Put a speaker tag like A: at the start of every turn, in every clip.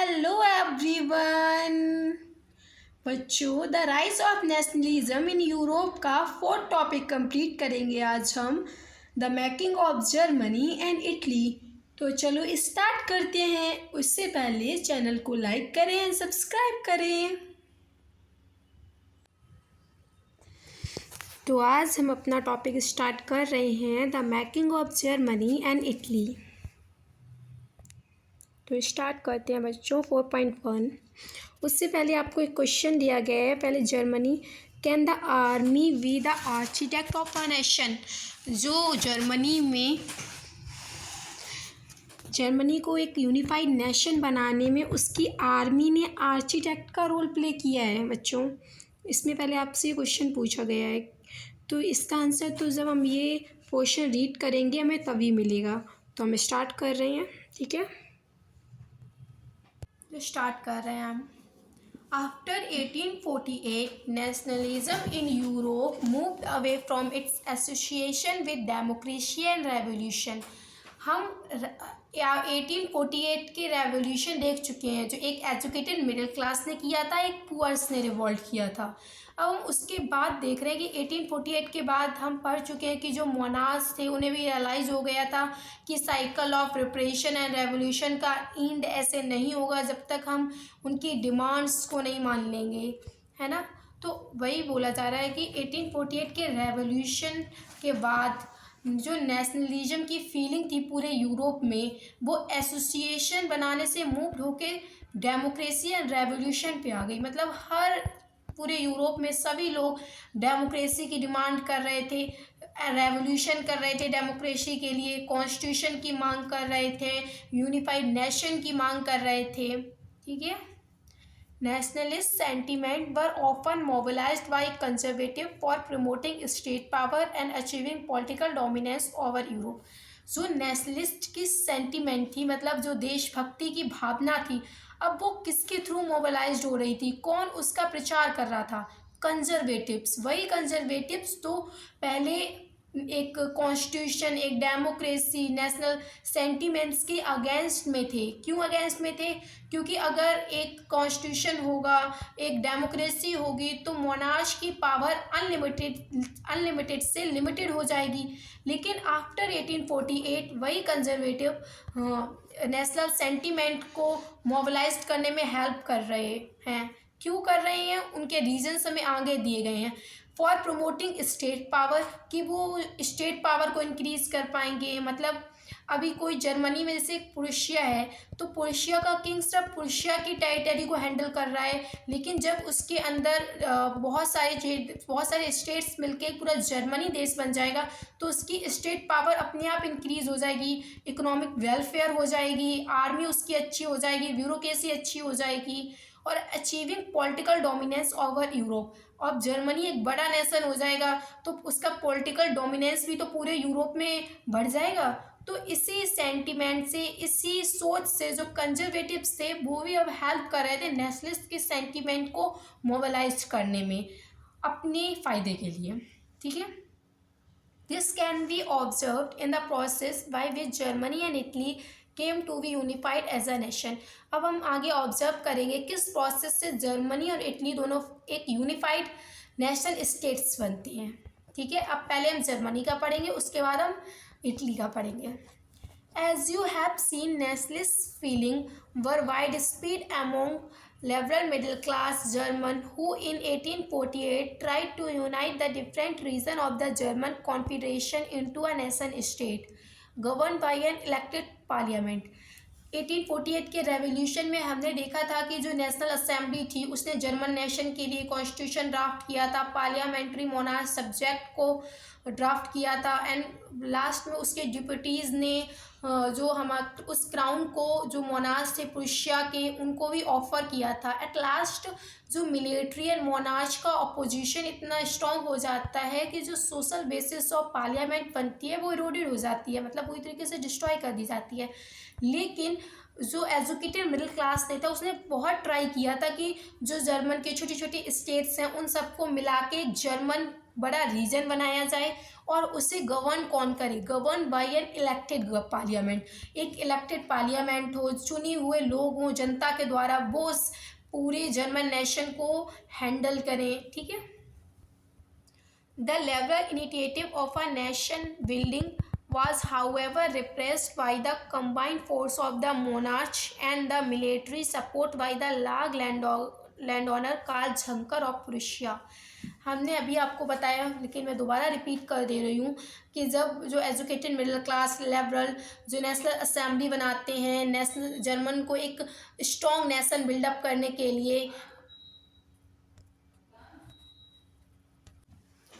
A: Hello everyone. बच्चों, the rise of nationalism in Europe का fourth topic complete करेंगे आज हम, the making of Germany and Italy. तो चलो स्टार्ट करते हैं। उससे पहले चैनल को लाइक करें एंड सब्सक्राइब करें। तो आज हम अपना टॉपिक स्टार्ट कर रहे हैं, the making of Germany and Italy. तो स्टार्ट करते हैं बच्चों। 4.1। उससे पहले आपको एक क्वेश्चन दिया गया है। पहले Germany, can the army be the architect of a nation. जो जर्मनी को एक यूनिफाइड नेशन बनाने में उसकी आर्मी ने आर्किटेक्ट का रोल प्ले किया है बच्चों। इसमें पहले आपसे क्वेश्चन पूछा गया है, तो इसका आंसर तो जब हम ये क्वेश्चन रीड करेंगे हमें तभी मिलेगा। तो हम स्टार्ट कर रहे हैं, ठीक है। स्टार्ट कर रहे हैं हम। After 1848 nationalism in Europe moved away from its association with democracy and revolution. हम 1848 के रेवोल्यूशन देख चुके हैं, जो एक एजुकेटेड मिडिल क्लास ने किया था, एक पुअर्स ने रिवॉल्ट किया था। अब हम उसके बाद देख रहे हैं कि 1848 के बाद हम पढ़ चुके हैं कि जो मोनार्क्स थे उन्हें भी रियलाइज़ हो गया था कि cycle of repression and revolution का एंड ऐसे नहीं होगा जब तक हम उनकी डिमांड्स को नहीं मान लेंगे, है ना। तो वही बोला जा रहा है कि 1848 के रेवोल्यूशन के बाद जो नेशनलिज्म की फीलिंग थी पूरे यूरोप में, वो एसोसिएशन बनाने से मूव होके डेमोक्रेसी एंड रेवोल्यूशन पे आ गई। मतलब हर पूरे यूरोप में सभी लोग डेमोक्रेसी की डिमांड कर रहे थे, रेवोल्यूशन कर रहे थे डेमोक्रेसी के लिए, कॉन्स्टिट्यूशन की मांग कर रहे थे, यूनिफाइड नेशन की मांग कर रहे थे, ठीक है। Nationalist sentiment were often mobilized by conservative for promoting state power and achieving political dominance over Europe। जो नेशनलिस्ट की सेंटिमेंट थी, मतलब जो देशभक्ति की भावना थी, अब वो किसके थ्रू मोबिलाइज्ड हो रही थी, कौन उसका प्रचार कर रहा था? कंजर्वेटिव्स। वही कंजर्वेटिव्स तो पहले एक कॉन्स्टिट्यूशन, एक डेमोक्रेसी, नेशनल सेंटिमेंट्स के अगेंस्ट में थे। क्यों अगेंस्ट में थे? क्योंकि अगर एक कॉन्स्टिट्यूशन होगा, एक डेमोक्रेसी होगी, तो मोनार्च की पावर अनलिमिटेड से लिमिटेड हो जाएगी। लेकिन आफ्टर 1848 वही कंजर्वेटिव नेशनल सेंटिमेंट को मोबिलाइज करने में हेल्प कर रहे हैं। क्यों कर रहे हैं? उनके रीजंस हमें आगे दिए गए हैं। फॉर प्रमोटिंग स्टेट पावर, कि वो स्टेट पावर को इंक्रीज कर पाएंगे। मतलब अभी कोई जर्मनी में जैसे प्रुशिया है, तो प्रुशिया का किंग सिर्फ प्रुशिया की टेरिटरी को हैंडल कर रहा है, लेकिन जब उसके अंदर बहुत सारे स्टेट्स मिलके पूरा जर्मनी देश बन जाएगा, तो उसकी स्टेट पावर अपने आप इंक्रीज हो जाएगी, इकोनॉमिक वेलफेयर हो जाएगी, आर्मी उसकी अच्छी हो जाएगी, ब्यूरोक्रेसी अच्छी हो जाएगी, और achieving political dominance over Europe. अब जर्मनी एक बड़ा नेशन हो जाएगा तो उसका पॉलिटिकल डोमिनेंस भी तो पूरे यूरोप में बढ़ जाएगा। तो इसी सेंटिमेंट से, इसी सोच से जो कंजर्वेटिव्स थे वो भी अब हेल्प कर रहे थे नेशनलिस्ट के सेंटिमेंट को मोबिलाइज करने में अपने फायदे के लिए, ठीक है। This can be observed in the process by which Germany and Italy came to be unified as a nation. अब हम आगे ऑब्जर्व करेंगे किस प्रोसेस से जर्मनी और इटली दोनों एक यूनिफाइड नेशन स्टेट्स बनती हैं, ठीक है। अब पहले हम जर्मनी का पढ़ेंगे, उसके बाद हम इटली का पढ़ेंगे। As you have seen, nationalist feeling were widespread among liberal middle class German who in 1848 tried to unite the different regions of the German Confederation into a nation state governed by an elected parliament। 1848 के revolution में हमने देखा था कि जो national assembly थी उसने German nation के लिए कॉन्स्टिट्यूशन ड्राफ्ट किया था, पार्लियामेंट्री मोनार्क सब्जेक्ट को ड्राफ्ट किया था, एंड लास्ट में उसके डिप्यूटीज़ ने जो हमारे उस क्राउन को जो मोनार्क्स थे प्रुशिया के, उनको भी ऑफर किया था। एट लास्ट जो मिलिट्री एंड मोनार्च का अपोजिशन इतना स्ट्रॉन्ग हो जाता है कि जो सोशल बेसिस ऑफ पार्लियामेंट बनती है वो इरोडेड हो जाती है, मतलब पूरी तरीके से डिस्ट्रॉय कर दी जाती है। लेकिन जो एजुकेटेड मिडिल क्लास नहीं था उसने बहुत ट्राई किया था कि जो जर्मन के छोटी छोटी स्टेट्स हैं उन सबको मिला के जर्मन बड़ा रीजन बनाया जाए और उसे गवर्न कौन करे, govern by an elected parliament, एक इलेक्टेड पार्लियामेंट हो, चुने हुए लोग हों जनता के द्वारा, वो पूरे जर्मन नेशन को हैंडल करें। ठीक है। The liberal initiative of a nation building was however repressed by the combined force of the monarch and the military support by the landowner Karl Junker of Prussia। हमने अभी आपको बताया, लेकिन मैं दोबारा रिपीट कर दे रही हूँ कि जब जो एजुकेटेड मिडिल क्लास लिबरल जो नेशनल असेंबली बनाते हैं, नेशनल जर्मन को एक स्ट्रॉन्ग नेशन बिल्डअप करने के लिए,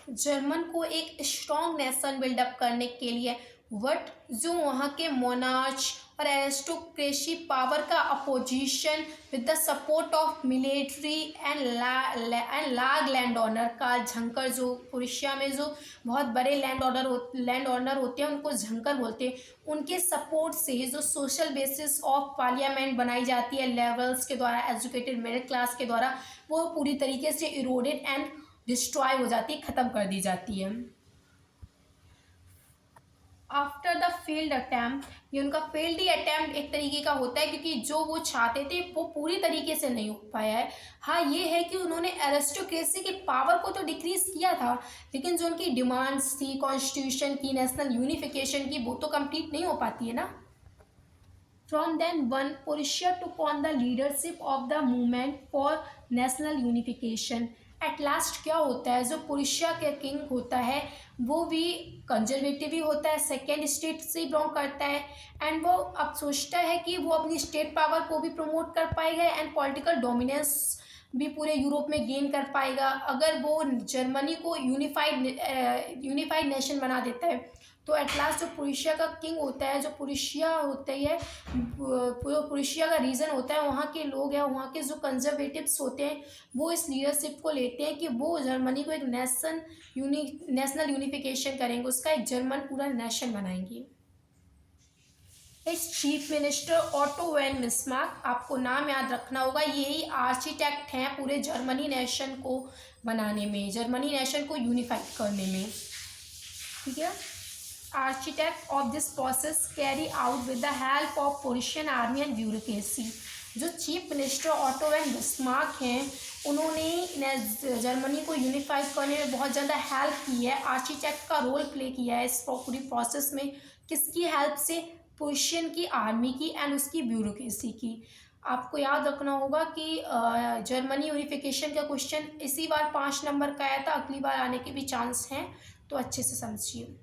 A: जर्मन को एक स्ट्रॉन्ग नेशन बिल्डअप करने के लिए वट जो वहाँ के मोनार्च और एरिस्टोक्रेसी पावर का opposition with the support of military and large land owner called Junker, जो प्रुशिया में जो बहुत बड़े लैंड ओनर होते हैं उनको झंकर बोलते हैं, उनके सपोर्ट से जो सोशल बेसिस ऑफ पार्लियामेंट बनाई जाती है लेवल्स के द्वारा, एजुकेटेड मिडिल क्लास के द्वारा, वो पूरी तरीके से इरोडेड एंड डिस्ट्रॉय हो जाती है, ख़त्म कर दी जाती है। आफ्टर द फेल्ड अटैम्प्ट, ये उनका फेल्ड ही अटैम्प्ट एक तरीके का होता है, क्योंकि जो वो चाहते थे वो पूरी तरीके से नहीं हो पाया है। हाँ ये है कि उन्होंने एरिस्टोक्रेसी की पावर को तो डिक्रीज किया था, लेकिन जो उनकी डिमांड्स थी कॉन्स्टिट्यूशन की, नेशनल यूनिफिकेशन की, वो तो कंप्लीट नहीं हो पाती है ना। From then on, Prussia took on the leadership of the movement for national unification. At last क्या होता है, जो प्रुशिया के किंग होता है वो भी कंजर्वेटिव ही होता है, सेकेंड स्टेट से बिलोंग करता है, एंड वो अब सोचता है कि वो अपनी स्टेट पावर को भी प्रमोट कर पाएगा एंड पॉलिटिकल डोमिनेंस भी पूरे यूरोप में गेन कर पाएगा अगर वो जर्मनी को यूनिफाइड नेशन बना देता है। तो एट लास्ट जो प्रुशिया का किंग होता है, जो प्रुशिया होता है, प्रुशिया का रीजन होता है, वहाँ के लोग हैं, वहाँ के जो कंजर्वेटिव्स होते हैं, वो इस लीडरशिप को लेते हैं कि वो जर्मनी को एक नेशनल यूनिफिकेशन करेंगे, उसका एक जर्मन पूरा नेशन बनाएंगे। इस chief minister Otto von Bismarck, आपको नाम याद रखना होगा, यही आर्किटेक्ट हैं पूरे जर्मनी नेशन को बनाने में, जर्मनी नेशन को यूनिफाइड करने में। ठीक है। Architect of this process carry out with the help of Prussian army and bureaucracy. जो chief minister Otto von Bismarck हैं उन्होंने जर्मनी को यूनिफाइड करने में बहुत ज़्यादा हेल्प की है, आर्किटेक्ट का रोल प्ले किया है इस पूरी प्रोसेस में। किसकी हेल्प से? प्रुशियन की आर्मी की एंड उसकी ब्यूरोक्रेसी की। आपको याद रखना होगा कि जर्मनी यूनिफिकेशन का क्वेश्चन इसी बार 5 नंबर का आया था, अगली बार आने के भी चांस हैं, तो अच्छे से समझिए।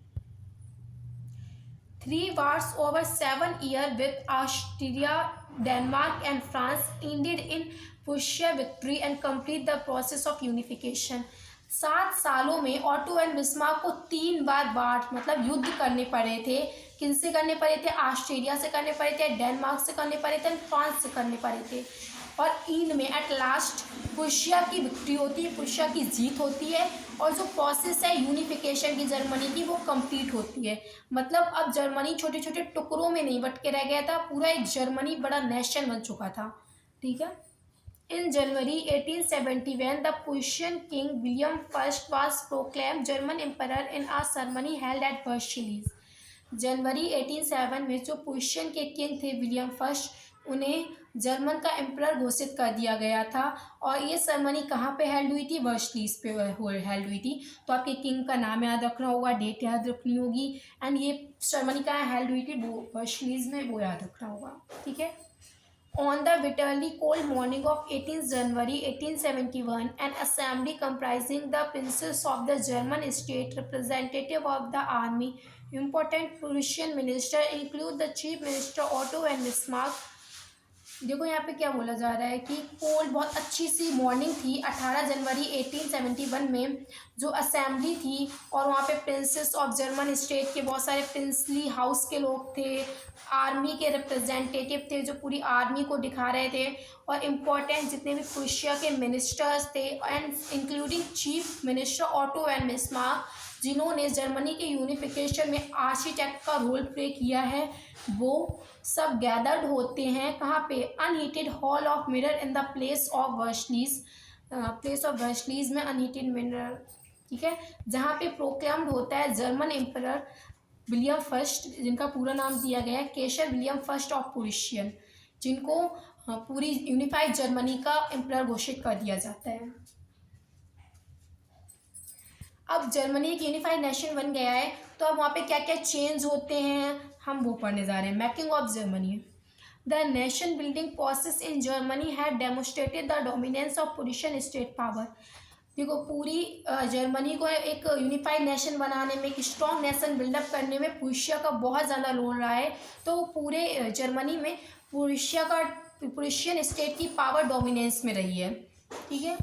A: 3 wars over 7 years with Austria, Denmark and France ended in Prussia victory and complete the process of unification। 7 सालों में ऑटो एंड बिस्मार्क को 3 बार मतलब युद्ध करने पड़े थे। किनसे करने पड़े थे? ऑस्ट्रेलिया से करने पड़े थे, डेनमार्क से करने पड़े थे, फ्रांस से करने पड़े थे, और इन में एट लास्ट प्रुशिया की विक्ट्री होती है, प्रुशिया की जीत होती है, और जो प्रोसेस है यूनिफिकेशन की जर्मनी की वो कंप्लीट होती है। मतलब अब जर्मनी छोटे छोटे टुकड़ों में नहीं बट के रह गया था, पूरा एक जर्मनी बड़ा नेशन बन चुका था। ठीक है। In January 1871, the Prussian king William I was proclaimed German emperor in a ceremony held at Versailles। जनवरी 1807 में जो प्रुशियन के किंग थे विलियम फर्स्ट, उन्हें जर्मन का एम्परर घोषित कर दिया गया था, और ये सेरेमनी कहाँ पे हेल्ड हुई थी? वर्सलीज पे हेल्ड हुई थी। तो आपके किंग का नाम याद रखना होगा, डेट याद रखनी होगी, एंड ये सेरेमनी कहाँ हेल्ड हुई थी? वो वर्सलीज में, वो याद रखना होगा। ठीक है। On the bitterly cold morning of 18 January 1871, an assembly comprising the princes of the German state, representative of the army, important Prussian minister include the chief minister Otto von Bismarck। देखो यहाँ पे क्या बोला जा रहा है कि कोल्ड बहुत अच्छी सी मॉर्निंग थी 18 जनवरी 1871 में, जो असेंबली थी, और वहाँ पे प्रिंसेस ऑफ जर्मन स्टेट के बहुत सारे प्रिंसली हाउस के लोग थे, आर्मी के रिप्रेजेंटेटिव थे जो पूरी आर्मी को दिखा रहे थे, और इम्पोर्टेंट जितने भी प्रुशिया के मिनिस्टर्स थे, and including chief minister Otto von Bismarck, जिन्होंने जर्मनी के यूनिफिकेशन में आर्किटेक्ट का रोल प्ले किया है, वो सब गैदर्ड होते हैं कहाँ पे? Unheated hall of mirror in the place of Versailles में अनहीटेड मिरर ठीक है, जहाँ पे प्रोक्लेम्ड होता है जर्मन एम्परर विलियम फर्स्ट, जिनका पूरा नाम दिया गया है केसर विलियम फर्स्ट ऑफ प्रूशियन, जिनको पूरी यूनिफाइड जर्मनी का एम्परर घोषित कर दिया जाता है। अब जर्मनी एक यूनिफाइड नेशन बन गया है, तो अब वहाँ पे क्या क्या चेंज होते हैं हम वो पढ़ने जा रहे हैं। Making of Germany. The nation building process in Germany had demonstrated the dominance of Prussian state power. देखो, पूरी जर्मनी को एक यूनिफाइड नेशन बनाने में, एक स्ट्रॉन्ग नेशन बिल्डअप करने में पुरुषिया का बहुत ज़्यादा रोल रहा है। तो पूरे जर्मनी में पुरुषियन स्टेट की पावर डोमिनेंस में रही है, ठीक है।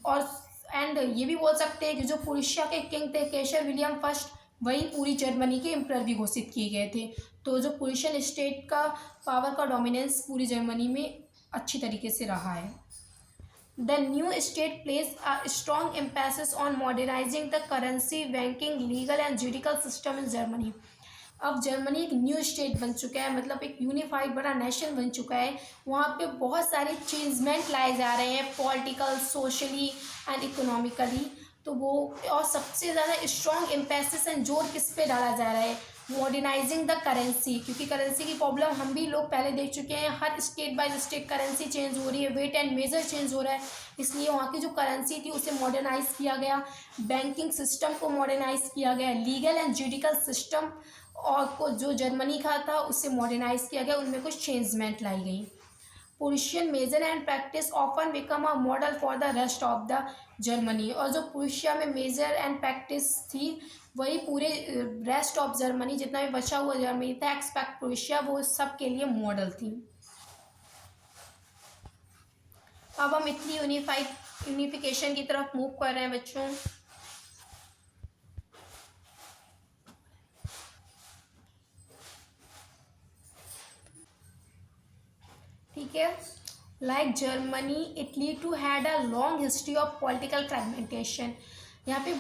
A: और एंड ये भी बोल सकते हैं कि जो पुरुषिया के किंग थे केसर विलियम फर्स्ट, वही पूरी जर्मनी के एम्परर भी घोषित किए गए थे। तो जो पुरुषियन स्टेट का पावर का डोमिनेंस पूरी जर्मनी में अच्छी तरीके से रहा है। The new state placed a strong emphasis on modernizing the currency, banking, legal and judicial system in Germany. अब जर्मनी एक न्यू स्टेट बन चुका है, मतलब एक यूनिफाइड बड़ा नेशन बन चुका है। वहाँ पे बहुत सारे चेंजमेंट लाए जा रहे हैं पॉलिटिकल, सोशली एंड इकोनॉमिकली। तो वो, और सबसे ज़्यादा स्ट्रॉन्ग एम्फेसिस एंड जोर किस पे डाला जा रहा है, मॉडर्नाइजिंग द करेंसी, क्योंकि करेंसी की प्रॉब्लम हम भी लोग पहले देख चुके हैं। हर state by state currency change हो रही है, वेट एंड मेजर चेंज हो रहा है, इसलिए वहाँ की जो करेंसी थी उसे मॉडर्नाइज किया गया। बैंकिंग सिस्टम को मॉडर्नाइज किया गया, लीगल एंड जुडिकल सिस्टम और को जो जर्मनी का था उससे मॉडर्नाइज किया गया, उनमें कुछ चेंजमेंट लाई गई। Prussian measure and practice often become a model for the rest of the Germany. और जो पुरुषिया में मेजर एंड प्रैक्टिस थी, वही पूरे रेस्ट ऑफ जर्मनी, जितना भी बचा हुआ जर्मनी था एक्सपेक्ट पुरुषिया, वो सब के लिए मॉडल थी। अब हम इतनी यूनिफिकेशन की तरफ मूव कर रहे हैं बच्चों। ठीक है, like Germany, Italy too had a long history of political fragmentation. यहाँ पे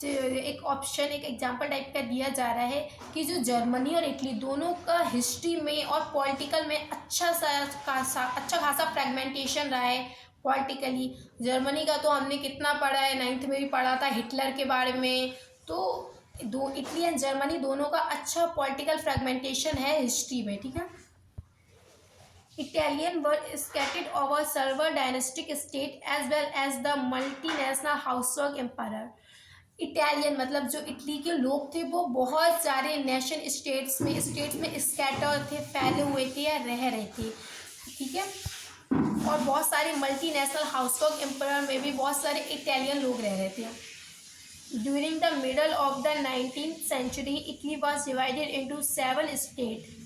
A: एक ऑप्शन, एक एग्जांपल टाइप का दिया जा रहा है कि जो जर्मनी और इटली दोनों का हिस्ट्री में और पॉलिटिकल में अच्छा खासा फ्रेगमेंटेशन रहा है पॉलिटिकली। जर्मनी का तो हमने कितना पढ़ा है, 9th में भी पढ़ा था हिटलर के बारे में। तो दो, इटली एंड जर्मनी दोनों का अच्छा पॉलिटिकल फ्रेगमेंटेशन है हिस्ट्री में, ठीक है। Italian were scattered over several dynastic states as well as the multinational household empire. Italian मतलब जो इटली के लोग थे वो बहुत सारे नेशन स्टेट्स में स्कैटर थे, फैले हुए थे या रह रहे थे, ठीक है। और बहुत सारे मल्टीनेशनल हाउसहोल्ड एम्पायर में भी बहुत सारे इटालियन लोग रह रहे थे। During the middle of the 19th century Italy was divided into 7 state.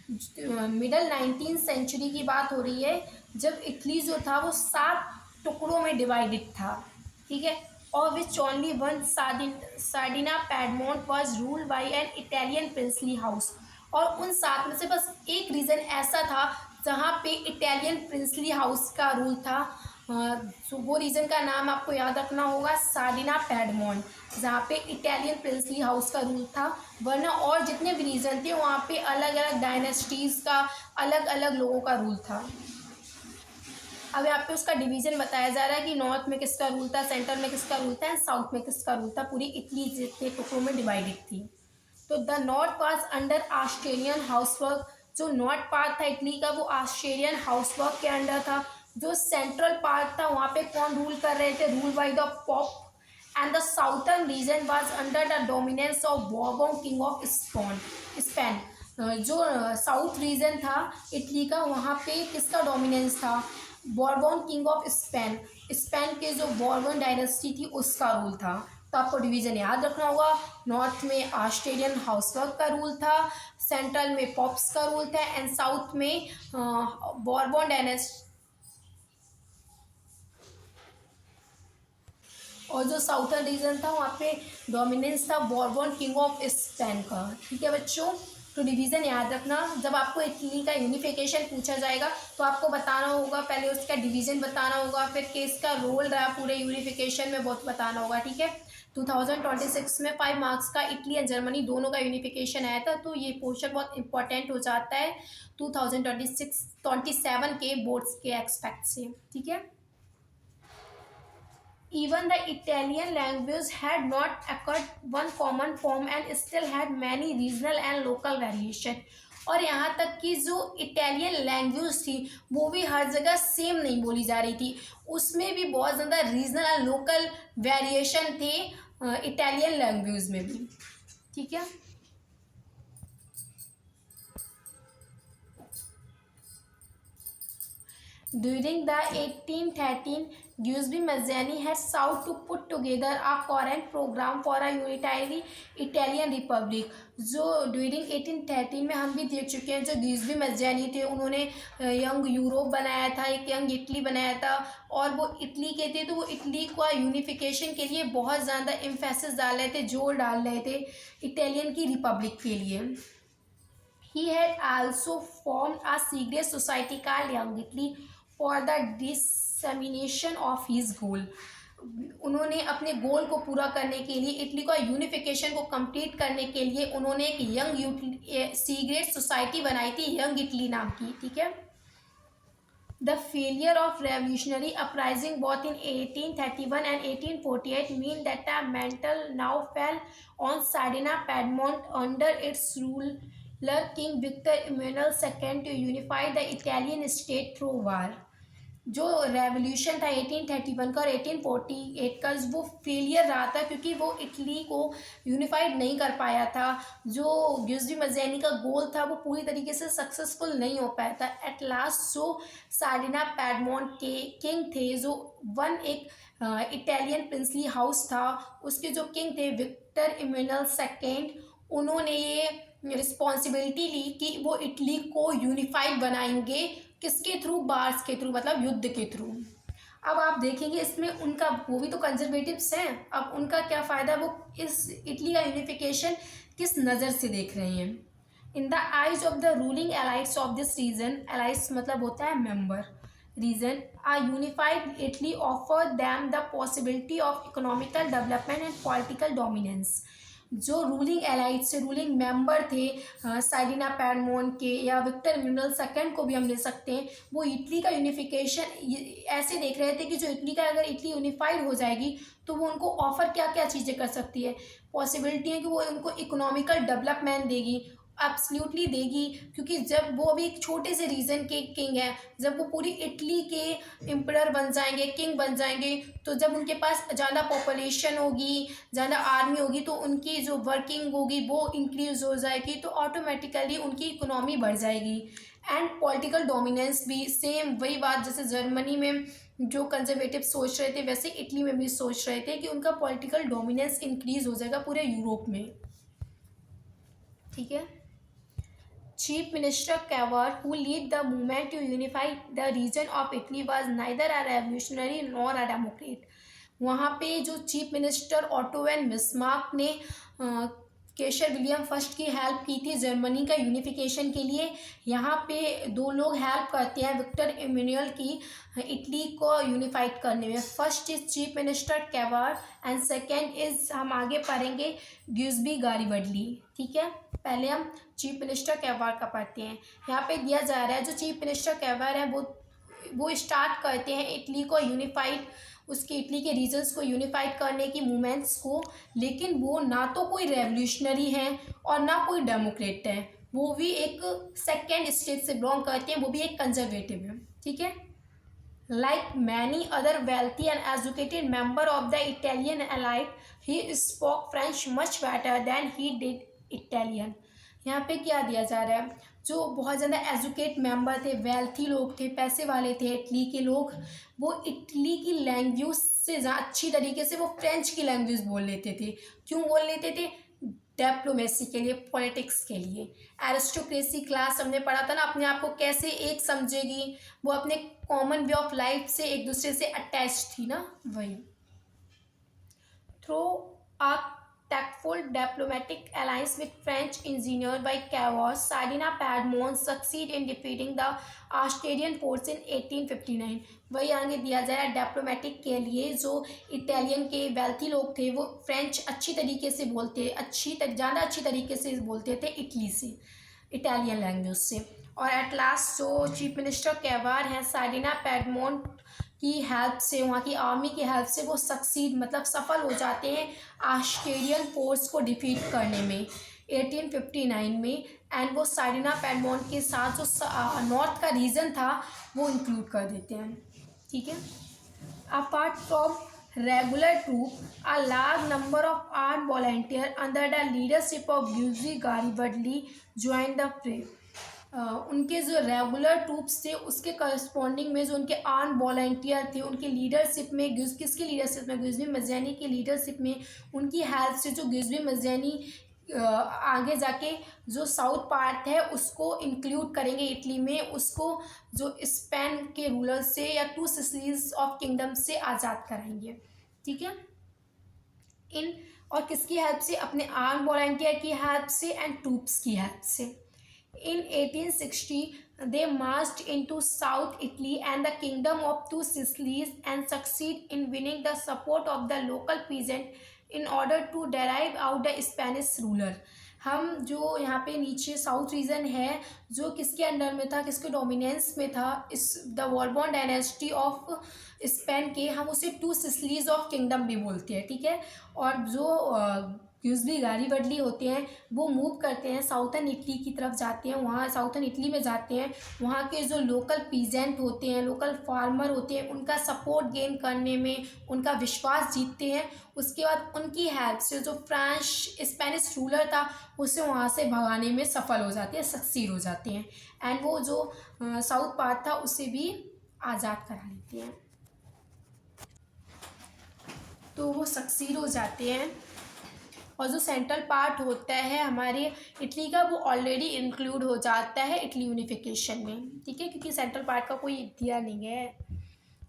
A: Middle 19th century की बात हो रही है, जब इटली जो था वो 7 टुकड़ों में डिवाइडेड था, ठीक है। और which only one Sardinia Piedmont was ruled by an Italian princely house. और उन 7 में से बस एक रीजन ऐसा था जहाँ पे इटालियन प्रिंसली हाउस का रूल था। तो वो रीजन का नाम आपको याद रखना होगा, सार्डिना पैडमोंट, जहाँ पे इटालियन प्रिंसली हाउस का रूल था। वरना और जितने भी रीजन थे वहाँ पे अलग अलग डायनेस्टीज का, अलग अलग लोगों का रूल था। अब यहाँ पे उसका डिवीजन बताया जा रहा है कि नॉर्थ में किसका रूल था, सेंटर में किसका रूल था एंड साउथ में किसका रूल था। पूरी इटली जितने टुकड़ों में डिवाइडेड थी। तो the north part under Australian housework, जो नॉर्थ पार्ट था इटली का वो ऑस्ट्रेलियन हाउसवर्क के अंडर था। जो सेंट्रल पार्ट था वहाँ पे कौन रूल कर रहे थे, rule by the pop. And the southern reason was under the dominance of Bourbon king of Spain. जो साउथ रीजन था इटली का, वहाँ पे किसका डोमिनेंस था, बॉर्बन किंग ऑफ स्पेन के जो बॉर्बन डायनेस्टी थी उसका रूल था। तो आपको डिवीजन याद रखना होगा, नॉर्थ में ऑस्ट्रेलियन हाउसवर्क का रूल था, सेंट्रल में पॉप्स का रूल था एंड साउथ में बॉर्बन डायनेस्टी। और जो साउथर्न रीजन था वहाँ पे डोमिनेंस था बॉर्बन किंग ऑफ स्पेन का, ठीक है बच्चों। तो डिवीज़न याद रखना, जब आपको इटली का यूनिफिकेशन पूछा जाएगा तो आपको बताना होगा, पहले उसका डिवीज़न बताना होगा, फिर किसका रोल रहा पूरे यूनिफिकेशन में बहुत बताना होगा, ठीक है। 2026 में 5 मार्क्स का इटली एंड जर्मनी दोनों का यूनिफिकेशन आया था, तो ये पोर्शन बहुत इंपॉर्टेंट हो जाता है 2027 के बोर्ड्स के एक्सपेक्ट से, ठीक है। Even the Italian language had not acquired one common form and still had many regional and local variation. और यहाँ तक कि जो इटालियन लैंग्वेज थी वो भी हर जगह सेम नहीं बोली जा रही थी, उसमें भी बहुत ज़्यादा रीजनल और लोकल वेरिएशन थे इटालियन लैंग्वेज में भी। ठीक है। During the 1813, Giuseppe Mazzini had sought to put together a coherent program for a unitary Italian Republic. जो ड्यूरिंग 1813 में हम भी देख चुके हैं, जो गिउसेपी मज्जानी थे उन्होंने यंग यूरोप बनाया था, एक यंग इटली बनाया था, और वो इटली के थे तो वो इटली का यूनिफिकेशन के लिए बहुत ज़्यादा एम्फेसिस डाल रहे थे, जोर डाल रहे थे इटालियन की रिपब्लिक के लिए। He had also formed a secret society called Young Italy for the dissemination of his goal. उन्होंने अपने गोल को पूरा करने के लिए, इटली का यूनिफिकेशन को कंप्लीट करने के लिए उन्होंने एक यंग सीक्रेट सोसाइटी बनाई थी, यंग इटली नाम की। ठीक है। The failure of revolutionary uprising both in 1831 and 1848 mean that the mantle now fell on Sardinia Piedmont under its ruler King Victor Emmanuel II to unify the Italian state through war. जो revolution था 1831 का और 1848 का, वो failure रहा था क्योंकि वो इटली को यूनिफाइड नहीं कर पाया था। जो गिउसेपी मज्जानी का गोल था वो पूरी तरीके से सक्सेसफुल नहीं हो पाया था। एट लास्ट जो सार्डिना पैडमोंट के किंग थे, जो एक इटालियन प्रिंसली हाउस था, उसके जो किंग थे विक्टर इमैनुअल सेकेंड, उन्होंने ये रिस्पॉन्सिबिलिटी ली कि वो इटली को यूनिफाइड बनाएंगे। किसके थ्रू? बार्स के थ्रू, मतलब युद्ध के थ्रू। अब आप देखेंगे इसमें उनका, वो भी तो कंजर्वेटिव्स हैं, अब उनका क्या फ़ायदा, वो इस इटली का यूनिफिकेशन किस नज़र से देख रहे हैं। In the eyes of the ruling elites of this region, elites मतलब होता है member, region a unified Italy offer them the possibility of economical development and political dominance. जो रूलिंग एलाइट से रूलिंग मेंबर थे सार्डिना पैडमोंट के, या Victor Emmanuel second को भी हम ले सकते हैं, वो इटली का यूनिफिकेशन ऐसे देख रहे थे कि जो इटली का, अगर इटली यूनिफाइड हो जाएगी तो वो उनको ऑफर क्या क्या चीज़ें कर सकती है। पॉसिबिलिटी है कि वो उनको इकोनॉमिकल डेवलपमेंट देगी, एब्सोल्युटली देगी, क्योंकि जब वो अभी एक छोटे से रीजन के किंग है, जब वो पूरी इटली के एम्परर बन जाएंगे, किंग बन जाएंगे, तो जब उनके पास ज़्यादा पॉपुलेशन होगी, ज़्यादा आर्मी होगी, तो उनकी जो वर्किंग होगी वो इंक्रीज हो जाएगी, तो ऑटोमेटिकली उनकी इकोनॉमी बढ़ जाएगी। एंड पॉलिटिकल डोमिनेंस भी सेम वही बात, जैसे जर्मनी में जो कंजर्वेटिव सोच रहे थे वैसे इटली में भी सोच रहे थे कि उनका पॉलिटिकल डोमिनेंस इंक्रीज हो जाएगा पूरे यूरोप में। ठीक है। Chief Minister Cavour, who led the movement to unify the region of Italy, was neither a revolutionary nor a Democrat. वहाँ पे जो chief minister Otto von Bismarck ने केशर विलियम फर्स्ट की हेल्प की थी जर्मनी का यूनिफिकेशन के लिए। यहाँ पे दो लोग हेल्प करते हैं विक्टर इमैनुअल की इटली को यूनिफाइड करने में। First is chief minister Cavour and second is, हम आगे पढ़ेंगे, गिउसेपी गारिबल्डी। ठीक है, पहले हम चीफ मिनिस्टर कैवर का पढ़ते हैं। यहाँ पे दिया जा रहा है जो चीफ मिनिस्टर कैवर है वो स्टार्ट करते हैं इटली को यूनिफाइड, उसके इटली के रीजन्स को यूनिफाइड करने की मूवमेंट्स को, लेकिन वो ना तो कोई रेवोल्यूशनरी हैं और ना कोई डेमोक्रेट है, वो भी एक सेकेंड स्टेज से बिलोंग करते हैं, वो भी एक कंजर्वेटिव है। ठीक है। Like many other wealthy and educated member of the Italian elite, he spoke French much better than he did Italian. यहाँ पे क्या दिया जा रहा है, जो बहुत ज़्यादा एजुकेट मेंबर थे, वेल्थी लोग थे, पैसे वाले थे इटली के लोग, वो इटली की लैंग्वेज से अच्छी तरीके से वो फ्रेंच की लैंग्वेज बोल लेते थे। क्यों बोल लेते थे? डिप्लोमेसी के लिए, पॉलिटिक्स के लिए। एरिस्टोक्रेसी क्लास हमने पढ़ा था ना, अपने आप को कैसे एक समझेगी, वो अपने कॉमन वे ऑफ लाइफ से एक दूसरे से अटैच थी ना, वही। Through a tactful diplomatic alliance with French engineered by Cavour, Saadina Piedmont succeed in defeating the Austrian force in 1859. वही आगे दिया जा रहा है, डिप्लोमेटिक के लिए जो इटालियन के वेल्थी लोग थे वो फ्रेंच अच्छी तरीके से बोलते, ज़्यादा अच्छी तरीके से बोलते थे इटली से, इटालियन लैंग्वेज से। और एट लास्ट जो चीफ मिनिस्टर कैवार हैं सार्डिना पैडमोंट की हेल्प से, वहाँ की आर्मी की हेल्प से वो सक्सीड मतलब सफल हो जाते हैं ऑस्ट्रेलियन फोर्स को डिफीट करने में 1859 में। एंड वो साइना पेडमोंट के साथ जो नॉर्थ का रीजन था वो इंक्लूड कर देते हैं। ठीक है। Apart from regular troop, a large number of armed volunteers under the leadership of Giuseppe Garibaldi joined the fray. उनके जो रेगुलर ट्रूप्स थे उसके करस्पॉन्डिंग में जो उनके आर्म वॉलंटियर थे उनके लीडरशिप में किसकी लीडरशिप में, गिउज़ी मज़्ज़ानी की लीडरशिप में, उनकी हेल्प से जो गिउज़ी मज़्ज़ानी आगे जाके जो साउथ पार्ट है उसको इंक्लूड करेंगे इटली में, उसको जो स्पेन के रूलर से या टू सिसिलीज ऑफ किंगडम से आज़ाद कराएंगे। ठीक है। इन और किसकी हेल्प से, अपने आर्म वॉलंटियर की हेल्प से एंड ट्रूप्स की हेल्प से। इन 1860 they marched into South Italy and the kingdom of Two Sicilies and succeed in winning the support of the local peasant in order to drive out the Spanish ruler. हम जो यहाँ पे नीचे south region है जो किसके under में था, किसके डोमिनेंस में था, इस the Bourbon dynasty of Spain के, हम उसे टू सिसिलीज ऑफ किंगडम भी बोलते हैं। ठीक है। और जो गिउज़ी गारिबल्डी होते हैं वो मूव करते हैं साउथर्न इटली की तरफ जाते हैं, वहाँ साउथर्न इटली में जाते हैं, वहाँ के जो लोकल पीजेंट होते हैं, लोकल फार्मर होते हैं, उनका सपोर्ट गेन करने में, उनका विश्वास जीतते हैं। उसके बाद उनकी हेल्प से जो स्पेनिश रूलर था उसे वहाँ से भगाने में सफल हो जाते हैं, सक्सीड हो जाते हैं एंड वो जो साउथ पार्ट था उसे भी आज़ाद करा लेते हैं। तो वो सक्सीड हो जाते हैं और जो सेंट्रल पार्ट होता है हमारे इटली का वो ऑलरेडी इंक्लूड हो जाता है इटली यूनिफिकेशन में। ठीक है, क्योंकि सेंट्रल पार्ट का कोई दिया नहीं है।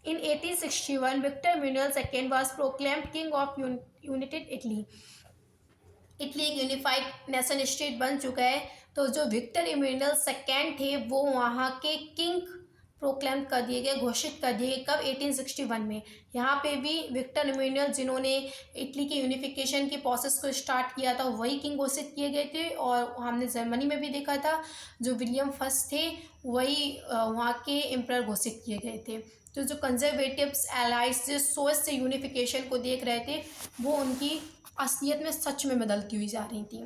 A: In 1861 Victor Emmanuel second was proclaimed king of united Italy. Italy एक यूनिफाइड नेशन स्टेट बन चुका है। तो जो विक्टर इमैनुअल सेकेंड थे वो वहाँ के किंग प्रोक्लेम कर दिए गए, घोषित कर दिए गए। कब? 1861 में। यहाँ पे भी विक्टर इमैनुअल जिन्होंने इटली के यूनिफिकेशन के प्रोसेस को स्टार्ट किया था वही किंग घोषित किए गए थे। और हमने जर्मनी में भी देखा था जो विलियम फर्स्ट थे वही वहाँ के एम्परर घोषित किए गए थे। तो जो कंजर्वेटिव्स एलाइज जो सोच से यूनिफिकेशन को देख रहे थे वो उनकी असलियत में सच में बदलती हुई जा रही थी।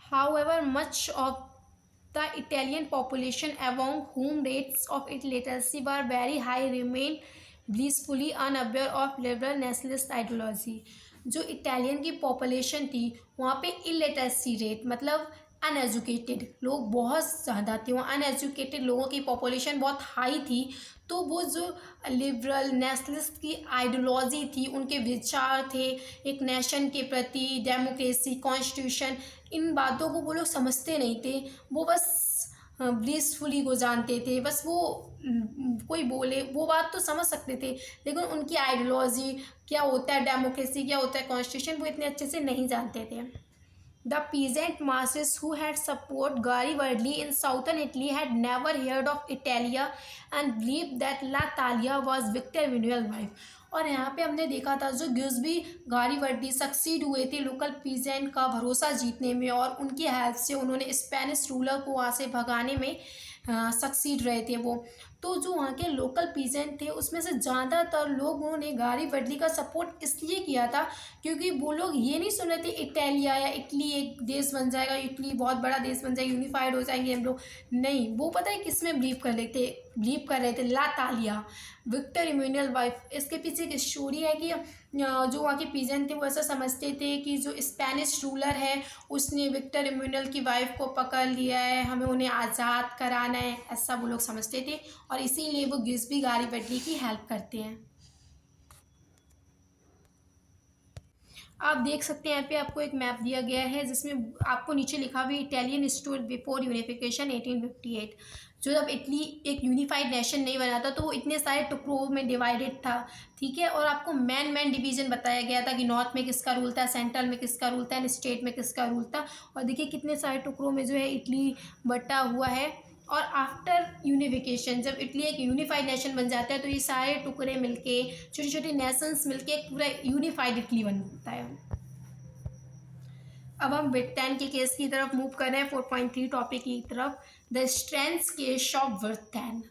A: However, much of the Italian population among whom rates of illiteracy were very high remained blissfully unaware of liberal nationalist ideology. जो इटालियन की पॉपुलेशन थी वहाँ पे इलिटरेसी रेट मतलब अनएजुकेटेड लोग बहुत ज़्यादा थे, वहाँ अनएजुकेटेड लोगों की पॉपुलेशन बहुत हाई थी। तो वो जो लिबरल नेशनलिस्ट की आइडियोलॉजी थी, उनके विचार थे एक नेशन के प्रति, डेमोक्रेसी, कॉन्स्टिट्यूशन, इन बातों को वो लोग समझते नहीं थे। वो बस ब्लिसफुली को जानते थे, बस वो कोई बोले वो बात तो समझ सकते थे लेकिन उनकी आइडियोलॉजी क्या होता है, डेमोक्रेसी क्या होता है, कॉन्स्टिट्यूशन, वो इतने अच्छे से नहीं जानते थे। The peasant masses who had supported Garibaldi in southern Italy had never heard of Italia and believed that La Talia was Victor Emmanuel's wife. और यहाँ पे हमने देखा था जो गिउज़बी गारिबल्डी सक्सीड हुए थे लोकल पीजेंट का भरोसा जीतने में और उनकी हेल्प से उन्होंने स्पेनिश रूलर को वहाँ से भगाने में सक्सीड रहे थे वो। तो जो वहाँ के लोकल पीजेंट थे उसमें से ज़्यादातर लोगों ने गारिबल्डी का सपोर्ट इसलिए किया था क्योंकि वो लोग ये नहीं सुन रहे थे इटालिया या इटली एक देश बन जाएगा, इटली बहुत बड़ा देश बन जाएगा, यूनिफाइड हो जाएंगे हम लोग। नहीं, वो पता है किस में बिलीव कर रहे थे? ला तालिया, विक्टर इमैनुअल वाइफ। इसके पीछे एक स्टोरी है कि जो वहाँ के पीजेंट थे वो ऐसा समझते थे कि जो स्पेनिश रूलर है उसने विक्टर इमैनुअल की वाइफ को पकड़ लिया है, हमें उन्हें आज़ाद कराना है, ऐसा वो लोग समझते थे और इसीलिए वो गिउज़बी गारिबल्डी की हेल्प करते हैं। आप देख सकते हैं यहाँ पे आपको एक मैप दिया गया है जिसमें आपको नीचे लिखा हुआ है इटालियन स्टेट बिफोर यूनिफिकेशन 1858। जो जब इटली एक यूनिफाइड नेशन नहीं बना था तो वो इतने सारे टुकड़ों में डिवाइडेड था। ठीक है, और आपको मैन डिवीजन बताया गया था कि नॉर्थ में किसका रूल था, सेंट्रल में किसका रूल था एंड स्टेट में किसका रूल था। और देखिए कितने सारे टुकड़ों में जो है इटली बटा हुआ है। और आफ्टर यूनिफिकेशन जब इटली एक यूनिफाइड नेशन बन जाता है तो ये सारे टुकड़े मिलके, छोटे छोटे नेशंस मिलके एक पूरा यूनिफाइड इटली बनता है। अब हम ब्रिटेन के केस की तरफ मूव कर रहे हैं 4.3 टॉपिक की तरफ, the strengths case of Britain.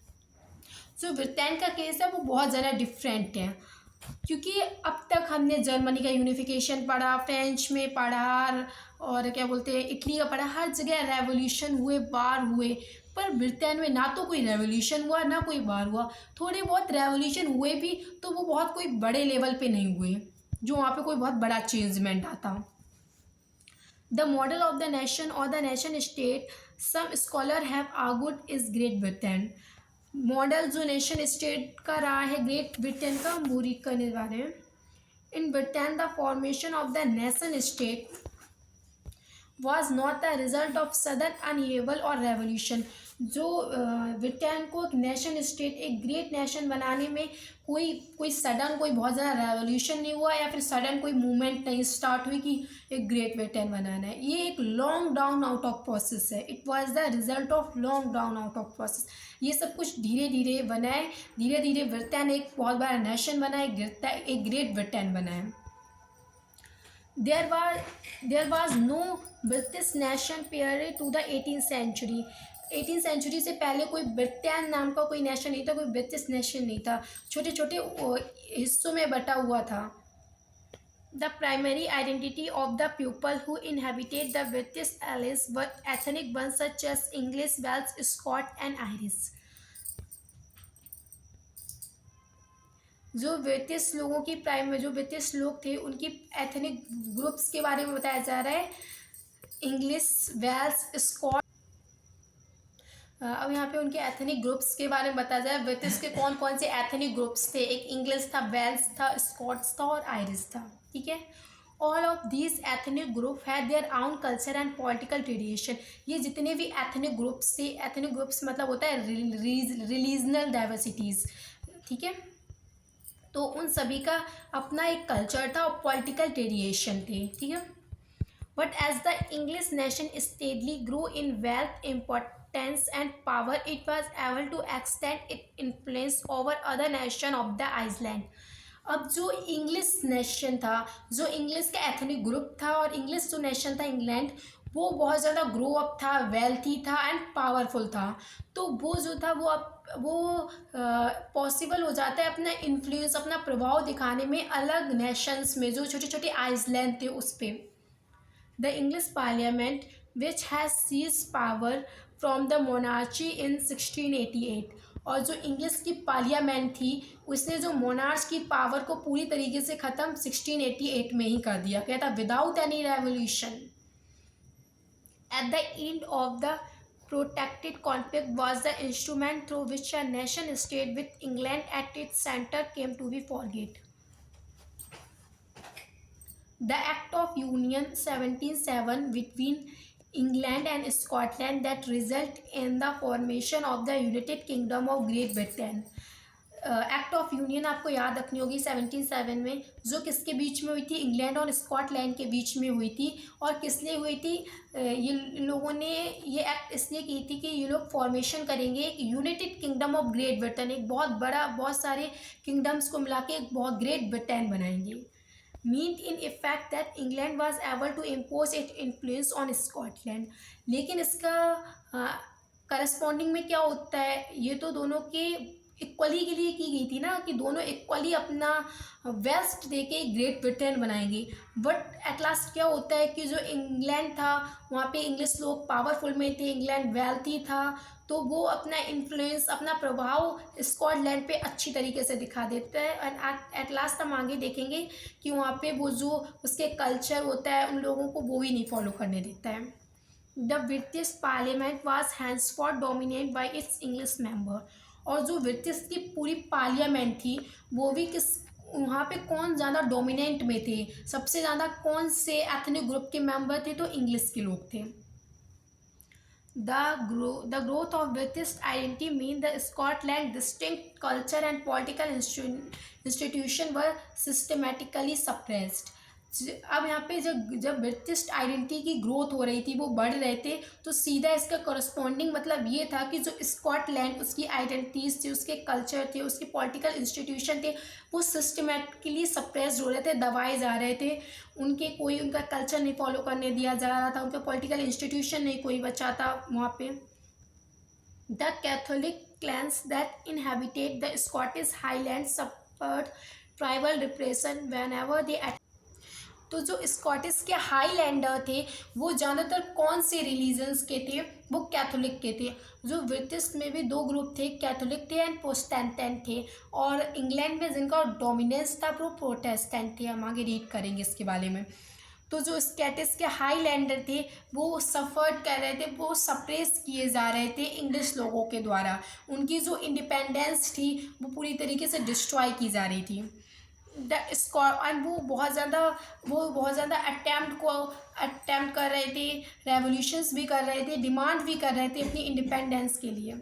A: जो ब्रिटेन का केस है वो बहुत ज़्यादा डिफरेंट है, क्योंकि अब तक हमने जर्मनी का यूनिफिकेशन पढ़ा, फ्रेंच में पढ़ा, और क्या बोलते हैं इटली का पढ़ा, हर जगह रेवोल्यूशन हुए, वार हुए, पर ब्रिटेन में ना तो कोई रेवोल्यूशन हुआ ना कोई वार हुआ। थोड़े बहुत रेवोल्यूशन हुए भी तो वो बहुत कोई बड़े लेवल पे नहीं हुए जो वहाँ पे कोई बहुत बड़ा चेंजमेंट आता। The model of the nation और the nation state some scholar have argued is Great Britain. Model जो नेशन स्टेट का रहा है ग्रेट ब्रिटेन का, हम वो रीड करने वाले हैं। In Britain the formation of the nation state was not the result of sudden upheaval और revolution। जो ब्रिटेन को एक नेशन स्टेट, एक ग्रेट नेशन बनाने में कोई सडन, कोई बहुत ज़्यादा रेवोल्यूशन नहीं हुआ, या फिर सडन कोई मूवमेंट नहीं स्टार्ट हुई कि एक ग्रेट ब्रिटेन बनाना है। ये एक long down out of process है। It was the result of long down out of process. ये सब कुछ धीरे धीरे बना है, धीरे धीरे ब्रिटेन एक बहुत बड़ा नेशन बना है, एक ग्रेट ब्रिटेन बना है। There was no British nation prior to the 18th century। 18th century से पहले कोई ब्रिटेन नाम का कोई नेशन नहीं था, कोई ब्रिटिश नेशन नहीं था, छोटे छोटे हिस्सों में बटा हुआ था। The primary identity of the people who inhabited the British Isles were ethnic ones such as English, Welsh, Scot and Irish। जो ब्रिटिश लोगों की जो ब्रिटिश लोग थे उनकी एथनिक ग्रुप्स के बारे में बताया जा रहा है, इंग्लिश, वेल्स, स्कॉट। अब यहाँ पे उनके एथनिक ग्रुप्स के बारे में बताया जाए। ब्रिटिश के कौन कौन से एथनिक ग्रुप्स थे, एक इंग्लिश था, वेल्स था, स्कॉट्स था और आयरिश था, ठीक है। All of these ethnic group had there आउन कल्चर एंड पॉलिटिकल ट्रेडिशन। ये जितने भी एथनिक ग्रुप्स थे, एथनिक ग्रुप्स मतलब होता है रिलीजनल डाइवर्सिटीज़, ठीक है। तो उन सभी का अपना एक कल्चर था और पॉलिटिकल ट्रेडिशन थे, ठीक है। But as the English nation steadily grow in wealth, importance and power, it was able to extend it influence over other nation of the island. अब जो इंग्लिश नेशन था, जो इंग्लिश का एथनिक ग्रुप था और इंग्लिश जो nation था England, वो बहुत ज़्यादा ग्रो अप था, वेल्थी था एंड पावरफुल था। तो वो जो था वो पॉसिबल हो जाता है अपना इन्फ्लुएंस, अपना प्रभाव दिखाने में अलग नेशंस में, जो छोटे छोटे आइसलैंड थे उस पर। The English parliament which has seized power from the monarchy in 1688। और जो इंग्लिश की पार्लियामेंट थी उसने जो मोनार्च की पावर को पूरी तरीके से ख़त्म 1688 में ही कर दिया गया था, without any revolution. At the end of the protracted conflict was the instrument through which a nation state with England at its center came to be forget। The Act of Union 1707 between England and Scotland that result in the formation of the United Kingdom of Great Britain। Act of union आपको याद रखनी होगी 1707 में, जो किसके बीच में हुई थी, इंग्लैंड और स्कॉटलैंड के बीच में हुई थी। और किस लिए हुई थी, ये लोगों ने ये एक्ट इसलिए की थी कि ये लोग फॉर्मेशन करेंगे एक United kingdom of great Britain, एक बहुत बड़ा, बहुत सारे किंगडम्स को मिला के एक बहुत ग्रेट ब्रिटेन बनाएंगे। Mean in effect that England was able to impose it influence on Scotland. लेकिन इसका करस्पॉन्डिंग में क्या होता है, ये तो दोनों के इक्वली के लिए की गई थी ना, कि दोनों इक्वली अपना वेस्ट दे के ग्रेट ब्रिटेन बनाएंगे। बट एट लास्ट क्या होता है कि जो इंग्लैंड था वहाँ पे इंग्लिश लोग पावरफुल में थे, इंग्लैंड वेल्थी था, तो वो अपना इन्फ्लुएंस, अपना प्रभाव स्कॉटलैंड पे अच्छी तरीके से दिखा देता है। एंड एट लास्ट हम आगे देखेंगे कि वहाँ पे वो जो उसके कल्चर होता है उन लोगों को वो भी नहीं फॉलो करने देता है। The British parliament was henceforth dominate by its English member. और जो ब्रिटिश की पूरी पार्लियामेंट थी वो भी वहाँ पे कौन ज़्यादा डोमिनेंट में थे, सबसे ज़्यादा कौन से एथनिक ग्रुप के मेंबर थे, तो इंग्लिश के लोग थे। The growth of British identity mean the Scotland distinct culture and political institution were systematically suppressed। अब यहाँ पे जब ब्रिटिश आइडेंटिटी की ग्रोथ हो रही थी, वो बढ़ रहे थे, तो सीधा इसका करस्पॉन्डिंग मतलब ये था कि जो स्कॉटलैंड, उसकी आइडेंटिटीज़ थी, उसके कल्चर थे, उसके पॉलिटिकल इंस्टीट्यूशन थे, वो सिस्टमेटिकली सप्रेस्ड हो रहे थे, दबाए जा रहे थे। उनका कल्चर नहीं फॉलो करने दिया जा रहा था, उनका पॉलिटिकल इंस्टीट्यूशन नहीं कोई बचा था वहाँ पे। The Catholic clans that inhabited the Scottish Highlands suffered tribal repression whenever they तो जो स्कॉटिश के हाईलैंडर थे वो ज़्यादातर कौन से रिलीजन्स के थे, वो कैथोलिक के थे। जो ब्रिटिश में भी दो ग्रुप थे, कैथोलिक थे एंड प्रोटेस्टेंट थे, और इंग्लैंड में जिनका डोमिनेंस था वो प्रोटेस्टेंट थे। हम आगे रीड करेंगे इसके बारे में। तो जो स्कॉटिश के हाईलैंडर थे वो सफ़र कर रहे थे, वो सप्रेस किए जा रहे थे इंग्लिश लोगों के द्वारा। उनकी जो इंडिपेंडेंस थी वो पूरी तरीके से डिस्ट्रॉय की जा रही थी। एंड वो बहुत ज़्यादा अटैम्प्ट कर रहे थे, रेवोल्यूशंस भी कर रहे थे, डिमांड भी कर रहे थे अपनी इंडिपेंडेंस के लिए।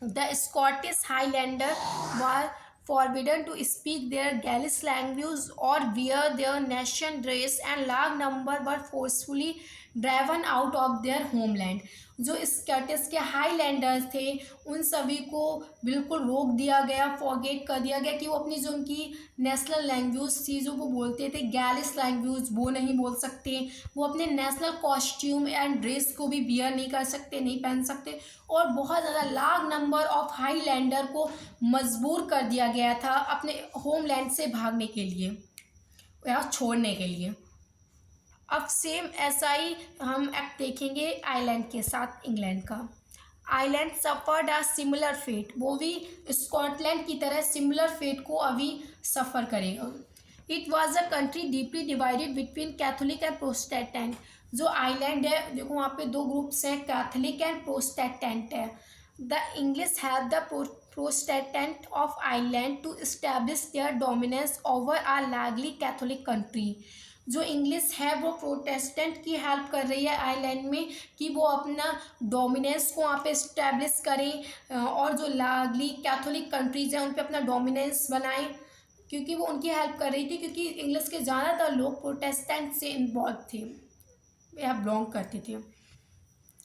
A: The Scottish highlander were forbidden to speak their Gaelic language or wear their nation dress, and large number were forcefully driven out of their homeland। जो स्कॉटिश के हाईलैंडर्स थे उन सभी को बिल्कुल रोक दिया गया, फॉरगेट कर दिया गया कि वो अपनी जो उनकी नेशनल लैंग्वेज थी जो वो बोलते थे गैलिश लैंग्वेज, वो नहीं बोल सकते। वो अपने नेशनल कॉस्ट्यूम एंड ड्रेस को भी वियर नहीं कर सकते, नहीं पहन सकते। और बहुत ज़्यादा लार्ज नंबर ऑफ हाईलैंडर को मजबूर कर दिया गया था अपने होमलैंड से भागने के लिए या छोड़ने के लिए। अब सेम ऐसा ही हम एक्ट देखेंगे आयरलैंड के साथ इंग्लैंड का। Ireland suffered a similar fate, वो भी स्कॉटलैंड की तरह सिमिलर फेट को अभी सफ़र करेगा। It was a country deeply divided between Catholic and Protestant. जो आइलैंड है देखो वहाँ पे दो ग्रुप्स हैं, कैथोलिक एंड प्रोटेस्टेंट है। The English have the Protestant of island to establish their dominance over a largely Catholic country. जो English है वो प्रोटेस्टेंट की हेल्प कर रही है आइलैंड में कि वो अपना डोमिनेंस को वहाँ पे इस्टेब्लिश करें, और जो लार्जली कैथोलिक कंट्रीज़ हैं उन पे अपना डोमिनेंस बनाएं, क्योंकि वो उनकी हेल्प कर रही थी, क्योंकि इंग्लिश के ज़्यादातर लोग प्रोटेस्टेंट से इन्वॉल्व थे या बिलोंग करते थे।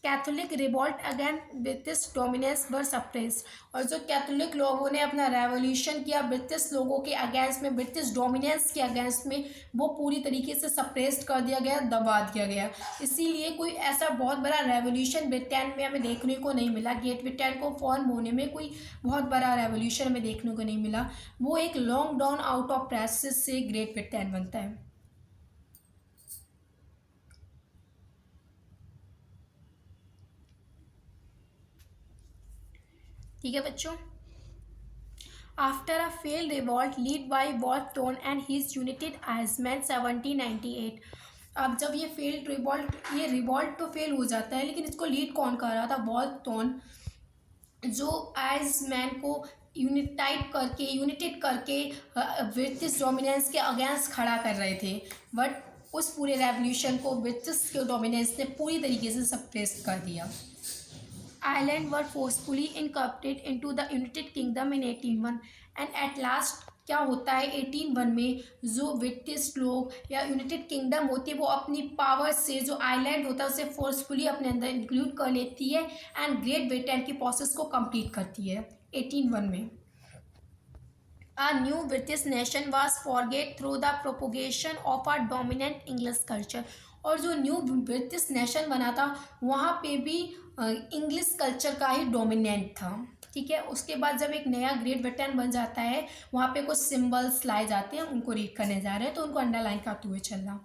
A: Catholic revolt against British dominance were suppressed, और जो कैथोलिक लोगों ने अपना रेवोल्यूशन किया ब्रिटिश लोगों के अगेंस्ट में, ब्रिटिश डोमिनेंस के अगेंस्ट में, वो पूरी तरीके से सप्रेस्ड कर दिया गया, दबा दिया गया। इसीलिए कोई ऐसा बहुत बड़ा रेवोल्यूशन ब्रिटेन में हमें देखने को नहीं मिला। ग्रेट ब्रिटेन को फॉर्म होने में कोई बहुत बड़ा रेवोल्यूशन हमें देखने को नहीं मिला। वो एक long down out of process से ग्रेट ब्रिटेन बनता है। ठीक है बच्चों। After a failed revolt lead by Wolfe Tone and his united Irishmen 1798। अब जब ये फेल्ड रिवॉल्ट, ये रिवॉल्ट तो फेल हो जाता है, लेकिन इसको लीड कौन कर रहा था? वॉल्टोन, जो आइजमैन को यूनाइटेड करके ब्रिटिश डोमिनेंस के अगेंस्ट खड़ा कर रहे थे। बट उस पूरे रेवोल्यूशन को ब्रिटिश के डोमिनेंस ने पूरी तरीके से सप्रेस कर दिया। Ireland were forcefully incorporated into the United Kingdom in 1801 and at last क्या होता है 1801 में जो ब्रिटिश लोग या यूनाइटेड किंगडम होती है वो अपनी पावर से जो आइलैंड होता है उसे फोर्सफुली अपने अंदर इंक्लूड कर लेती है एंड ग्रेट ब्रिटेन की प्रोसेस को कंप्लीट करती है 1801 में। A new British nation was forged through the propagation of a dominant English culture। और जो न्यू ब्रिटिश नेशन बना था वहाँ पे भी इंग्लिश कल्चर का ही डोमिनेंट था। ठीक है, उसके बाद जब एक नया ग्रेट ब्रिटेन बन जाता है वहाँ पे कुछ सिंबल्स लाए जाते हैं, उनको रीड करने जा रहे हैं तो उनको अंडरलाइन करते हुए चलना।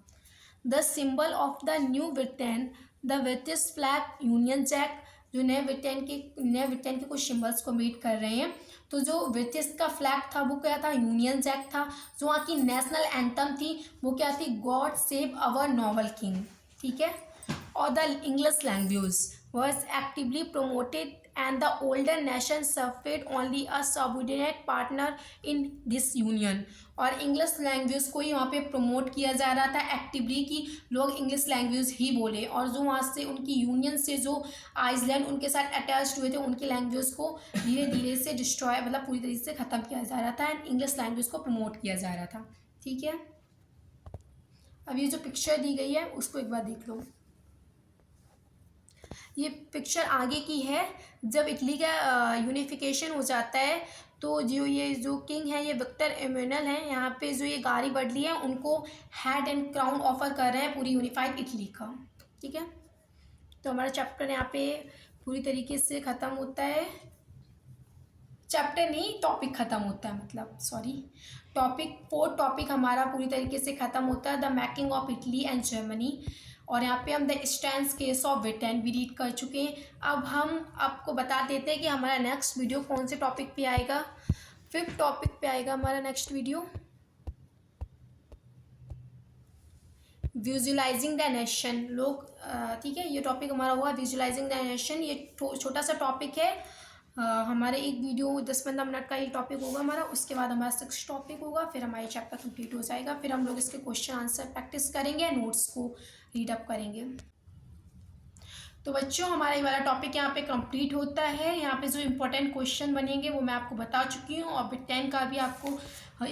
A: The symbol of the new Britain, the British flag, Union Jack. जो नए ब्रिटेन के कुछ सिंबल्स को मीट कर रहे हैं। तो जो ब्रिटिश का फ्लैग था वो क्या था? यूनियन जैक था। जो वहाँ की नेशनल एंथम थी वो क्या थी? God save our Nobel king. ठीक है, और the English language was actively promoted and the older nation suffered only a subordinate partner in this union। और इंग्लिश लैंग्वेज को ही वहाँ पे प्रमोट किया जा रहा था एक्टिवली कि लोग इंग्लिश लैंग्वेज ही बोले, और जो वहाँ से उनकी यूनियन से जो आइसलैंड उनके साथ अटैच्ड हुए थे उनकी लैंग्वेज को धीरे धीरे से डिस्ट्रॉय मतलब पूरी तरीके से ख़त्म किया जा रहा था एंड इंग्लिश लैंग्वेज को प्रमोट किया जा रहा था। ठीक है, अब ये जो पिक्चर दी गई है उसको एक बार देख लो। ये पिक्चर आगे की है, जब इटली का यूनिफिकेशन हो जाता है तो जो किंग है ये विक्टर इमैनुअल है, यहाँ पे जो ये गारी बडली है उनको हेड एंड क्राउन ऑफर कर रहे हैं पूरी यूनिफाइड इटली का। ठीक है, तो हमारा चैप्टर यहाँ पे पूरी तरीके से ख़त्म होता है। चैप्टर नहीं, टॉपिक ख़त्म होता है, मतलब सॉरी, टॉपिक 4 टॉपिक हमारा पूरी तरीके से ख़त्म होता है, the making of Italy and Germany. और यहाँ पे हम the stance case of Britain भी रीड कर चुके हैं। अब हम आपको बता देते हैं कि हमारा नेक्स्ट वीडियो कौन से टॉपिक पे आएगा। 5th टॉपिक पे आएगा हमारा next video, visualising the nation. लोग ठीक है, ये टॉपिक हमारा हुआ विजुअलाइजिंग द नेशन। ये छोटा सा टॉपिक है, हमारे एक वीडियो 10-15 मिनट का ये टॉपिक होगा हमारा। उसके बाद हमारा 6 टॉपिक होगा, फिर हमारी चैप्टर कंप्लीट हो जाएगा। फिर हम लोग इसके क्वेश्चन आंसर प्रैक्टिस करेंगे, नोट्स को रीडअप करेंगे। तो बच्चों हमारा ये वाला टॉपिक यहाँ पे कंप्लीट होता है। यहाँ पे जो इम्पोर्टेंट क्वेश्चन बनेंगे वो मैं आपको बता चुकी हूँ, और ब्रिटेन का भी आपको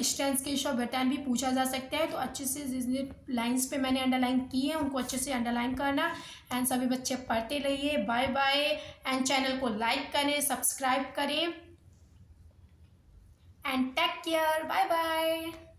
A: स्टैंस केस ऑफ ब्रिटेन भी पूछा जा सकता है। तो अच्छे से जितने लाइंस पे मैंने अंडरलाइन की है उनको अच्छे से अंडरलाइन करना। एंड सभी बच्चे पढ़ते रहिए। Bye bye. एंड चैनल को लाइक करें, सब्सक्राइब करें, and take care. Bye bye.